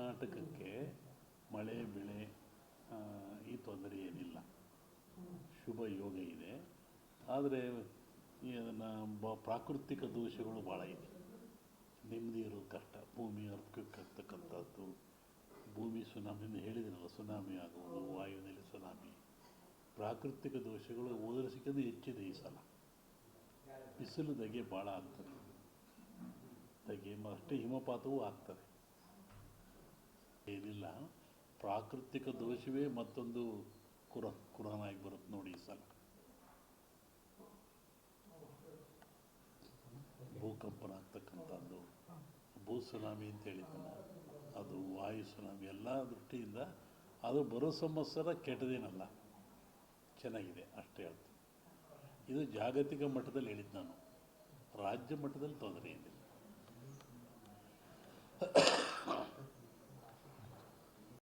ಕರ್ನಾಟಕಕ್ಕೆ ಮಳೆ ಬೆಳೆ ಈ ತೊಂದರೆ ಏನಿಲ್ಲ, ಶುಭ ಯೋಗ ಇದೆ. ಆದರೆ ಅದನ್ನು ಪ್ರಾಕೃತಿಕ ದೋಷಗಳು ಭಾಳ ಇದೆ. ನೆಮ್ಮದಿ ಇರೋದು ಕಷ್ಟ. ಭೂಮಿ ಅರ್ಥಕ್ವಿಕ್ ಆಗ್ತಕ್ಕಂಥದ್ದು, ಭೂಮಿ ಸುನಾಮಿನ ಹೇಳಿದ್ರಲ್ಲ, ಸುನಾಮಿ ಆಗುವುದು, ವಾಯುವಿನಲ್ಲಿ ಸುನಾಮಿ, ಪ್ರಾಕೃತಿಕ ದೋಷಗಳು ಹೋದ ವರ್ಷಕ್ಕಿಂತ ಹೆಚ್ಚಿದೆ ಈ ಸಲ. ಬಿಸಿಲು ಧಗೆ ಭಾಳ ಆಗ್ತದೆ, ಧಗೆ ಅಷ್ಟೇ ಹಿಮಪಾತವೂ ಆಗ್ತದೆ. ಏನಿಲ್ಲ, ಪ್ರಾಕೃತಿಕ ದೋಷವೇ ಮತ್ತೊಂದು ಕುರಾನಾಗಿ ಬರುತ್ತೆ ನೋಡಿ ಈ ಸಲ. ಭೂಕಂಪನ ಆಗ್ತಕ್ಕಂಥದ್ದು, ಭೂ ಸುನಾಮಿ ಅಂತ ಹೇಳಿದ್ದಾನೆ, ಅದು ವಾಯು ಸುನಾಮಿ, ಎಲ್ಲ ದೃಷ್ಟಿಯಿಂದ ಅದು ಬರೋ ಸಂವತ್ಸರ ಕೆಟ್ಟದೇನಲ್ಲ, ಚೆನ್ನಾಗಿದೆ ಅಷ್ಟೇ ಹೇಳ್ತೀನಿ. ಇದು ಜಾಗತಿಕ ಮಟ್ಟದಲ್ಲಿ ಹೇಳಿದ್ದು ನಾನು, ರಾಜ್ಯ ಮಟ್ಟದಲ್ಲಿ ತೊಂದರೆ ಏನಿಲ್ಲ.